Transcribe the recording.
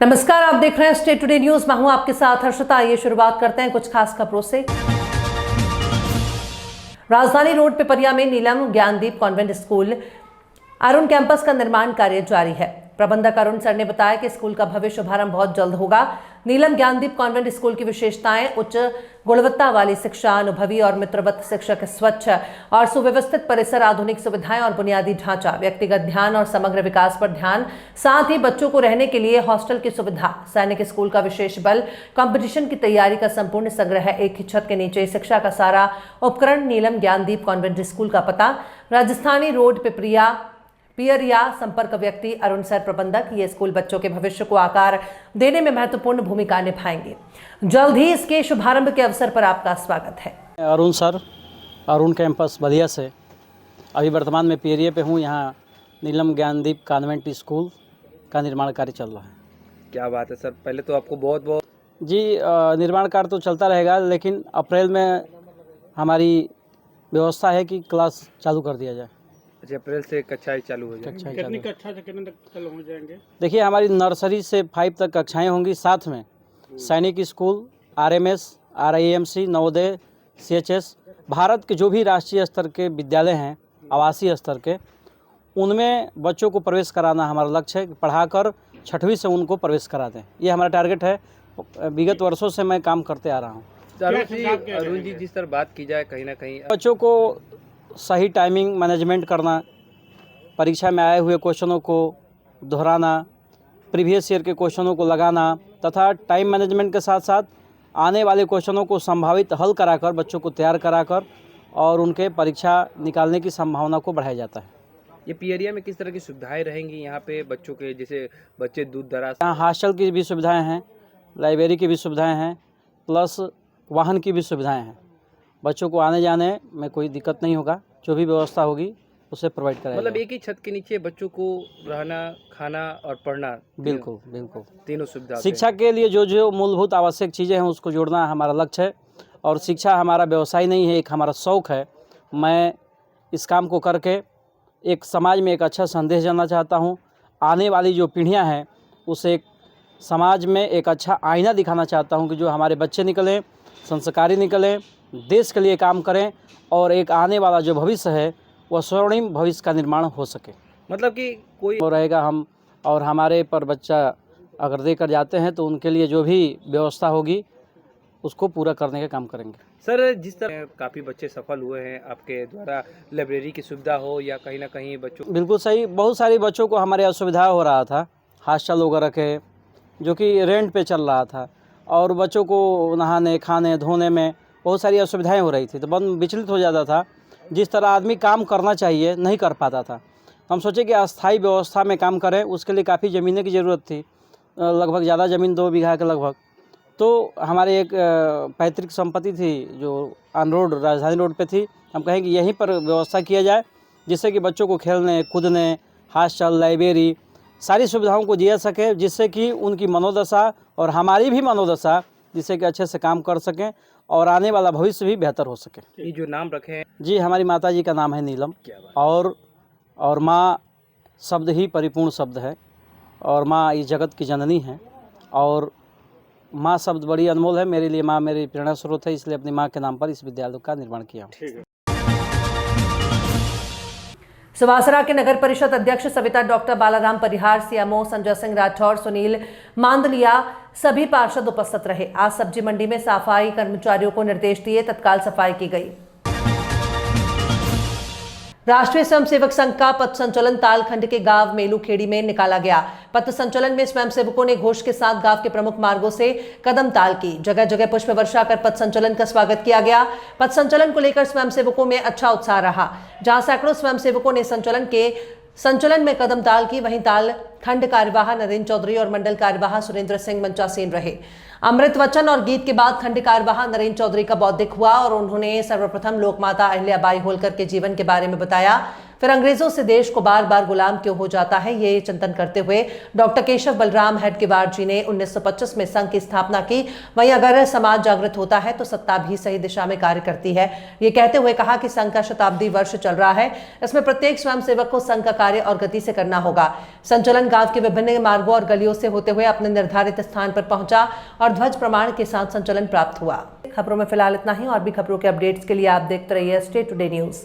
नमस्कार, आप देख रहे हैं स्टेट टुडे न्यूज। मैं हूं आपके साथ हर्षिता। आइए शुरुआत करते हैं कुछ खास खबरों से। राजधानी रोड पिपरिया में Neelam Gyandeep convent school Arun campus का निर्माण कार्य जारी है। प्रबंधक अरुण सर ने बताया कि स्कूल का भव्य शुभारंभ बहुत जल्द होगा। नीलम ज्ञानदीप कॉन्वेंट स्कूल की विशेषताएं उच्च गुणवत्ता वाली शिक्षा, अनुभवी और मित्रवत शिक्षक, स्वच्छ और सुव्यवस्थित परिसर, आधुनिक सुविधाएं और बुनियादी ढांचा, व्यक्तिगत ध्यान और समग्र विकास पर ध्यान, साथ ही बच्चों को रहने के लिए हॉस्टल की सुविधा, सैनिक स्कूल का विशेष बल, कंपटीशन की तैयारी का संपूर्ण संग्रह, एक ही छत के नीचे शिक्षा का सारा उपकरण। नीलम ज्ञानदीप कॉन्वेंट स्कूल का पता राजस्थानी रोड पियरिया। संपर्क व्यक्ति अरुण सर। प्रबंधक, ये स्कूल बच्चों के भविष्य को आकार देने में महत्वपूर्ण भूमिका निभाएंगे। जल्द ही इसके शुभारंभ के अवसर पर आपका स्वागत है। अरुण सर, अरुण कैंपस बलिया से अभी वर्तमान में पियरिया पे हूँ। यहाँ नीलम ज्ञानदीप कॉन्वेंट स्कूल का निर्माण कार्य चल रहा है। क्या बात है सर, पहले तो आपको बहुत बहुत जी। निर्माण कार्य तो चलता रहेगा, लेकिन अप्रैल में हमारी व्यवस्था है कि क्लास चालू कर दिया जाए। अच्छा, अप्रैल से कक्षाएं चालू हो जाएंगी। कितनी कक्षा से कितने तक चालू हो जाएंगे? देखिए, हमारी नर्सरी से 5 तक कक्षाएं होंगी। साथ में सैनिक school, RMS, RIMC, Navodaya, CHS, Bharat के जो भी राष्ट्रीय स्तर के विद्यालय हैं, आवासीय स्तर के, उनमें बच्चों को प्रवेश कराना हमारा लक्ष्य है। पढ़ाकर 6वीं से उनको प्रवेश करा दें, ये हमारा टारगेट है। विगत वर्षों से मैं काम करते आ रहा हूँ। अरुण जी, जिस तरह बात की जाए, कहीं ना कहीं बच्चों को सही टाइमिंग मैनेजमेंट करना, परीक्षा में आए हुए क्वेश्चनों को दोहराना, प्रीवियस ईयर के क्वेश्चनों को लगाना तथा टाइम मैनेजमेंट के साथ साथ आने वाले क्वेश्चनों को संभावित हल कराकर बच्चों को तैयार कराकर और उनके परीक्षा निकालने की संभावना को बढ़ाया जाता है। ये पियरिया में किस तरह की सुविधाएं रहेंगी यहाँ पे बच्चों के, जैसे बच्चे दूर दराज? यहाँ हॉस्टल की भी सुविधाएँ हैं, लाइब्रेरी की भी सुविधाएँ हैं, प्लस वाहन की भी सुविधाएँ हैं। बच्चों को आने जाने में कोई दिक्कत नहीं होगा। जो भी व्यवस्था होगी उसे प्रोवाइड कराया मतलब जाएगा। एक ही छत के नीचे बच्चों को रहना, खाना और पढ़ना, बिल्कुल बिल्कुल। तीनों सुविधा शिक्षा के लिए जो जो मूलभूत आवश्यक चीज़ें हैं उसको जोड़ना हमारा लक्ष्य है। और शिक्षा हमारा व्यवसाय नहीं है, एक हमारा शौक़ है। मैं इस काम को करके एक समाज में एक अच्छा संदेश देना चाहता हूँ। आने वाली जो पीढ़ियाँ हैं उसे एक समाज में एक अच्छा आईना दिखाना चाहता हूँ कि जो हमारे बच्चे निकलें, संस्कारी निकलें, देश के लिए काम करें और एक आने वाला जो भविष्य है वह स्वर्णिम भविष्य का निर्माण हो सके। मतलब कि कोई हो रहेगा हम और हमारे पर बच्चा अगर देकर जाते हैं तो उनके लिए जो भी व्यवस्था होगी उसको पूरा करने का काम करेंगे। सर, जिस तरह काफ़ी बच्चे सफल हुए हैं आपके द्वारा, लाइब्रेरी की सुविधा हो या कहीं ना कहीं बच्चों, बिल्कुल सही। बहुत सारी बच्चों को हमारे असुविधा हो रहा था, हॉस्टल वगैरह के जो कि रेंट पे चल रहा था, और बच्चों को नहाने, खाने, धोने में बहुत सारी असुविधाएं हो रही थी, तो मन विचलित हो जाता था। जिस तरह आदमी काम करना चाहिए नहीं कर पाता था। हम सोचे कि अस्थायी व्यवस्था में काम करें। उसके लिए काफ़ी ज़मीनें की ज़रूरत थी, लगभग ज़्यादा ज़मीन 2 बीघा के लगभग। तो हमारे एक पैतृक संपत्ति थी जो ऑन रोड, राजधानी रोड पे थी। हम कहें कि यहीं पर व्यवस्था किया जाए जिससे कि बच्चों को खेलने कूदने, हॉस्टल, लाइब्रेरी, सारी सुविधाओं को दिया सके, जिससे कि उनकी मनोदशा और हमारी भी मनोदशा, जिससे कि अच्छे से काम कर सकें और आने वाला भविष्य भी बेहतर हो सके। ये जो नाम रखे हैं? जी, हमारी माता जी का नाम है नीलम। और माँ शब्द ही परिपूर्ण शब्द है, और माँ इस जगत की जननी है, और माँ शब्द बड़ी अनमोल है। मेरे लिए माँ मेरी प्रेरणा स्रोत है, इसलिए अपनी माँ के नाम पर इस विद्यालय का निर्माण किया हूँ। सुवासरा के नगर परिषद अध्यक्ष सविता डॉक्टर बालाराम परिहार, CMO संजय सिंह राठौर, सुनील मांदलिया सभी पार्षद उपस्थित रहे। आज सब्जी मंडी में सफाई कर्मचारियों को निर्देश दिए, तत्काल सफाई की गई। राष्ट्रीय स्वयंसेवक संघ का पथ संचलन तालखंड के गांव मेलूखेड़ी में निकाला गया। पथ संचलन में स्वयंसेवकों ने घोष के साथ गांव के प्रमुख मार्गों से कदम ताल की। जगह जगह पुष्प वर्षा कर पथ संचलन का स्वागत किया गया। पथ संचलन को लेकर स्वयंसेवकों में अच्छा उत्साह रहा। जहां सैकड़ों स्वयंसेवकों ने संचलन में कदम ताल की, वहीं ताल खंड कार्यवाह नरेंद्र चौधरी और मंडल कार्यवाह सुरेंद्र सिंह मंचासीन रहे। अमृत वचन और गीत के बाद खंड कार्यवाह नरेंद्र चौधरी का बौद्धिक हुआ और उन्होंने सर्वप्रथम लोकमाता अहिल्याबाई होलकर के जीवन के बारे में बताया। फिर अंग्रेजों से देश को बार बार गुलाम क्यों हो जाता है, ये चिंतन करते हुए डॉक्टर केशव बलराम हेडगेवार जी ने 1925 में संघ की स्थापना की। वहीं अगर समाज जागृत होता है तो सत्ता भी सही दिशा में कार्य करती है। ये कहते हुए कहा कि संघ का शताब्दी वर्ष चल रहा है, इसमें प्रत्येक स्वयंसेवक को संघ का कार्य और गति से करना होगा। संचलन गांव के विभिन्न मार्गों और गलियों से होते हुए अपने निर्धारित स्थान पर पहुंचा और ध्वज प्रमाण के साथ संचलन प्राप्त हुआ। खबरों में फिलहाल इतना ही। और भी खबरों के अपडेट्स के लिए आप देखते रहिए स्टे टुडे न्यूज।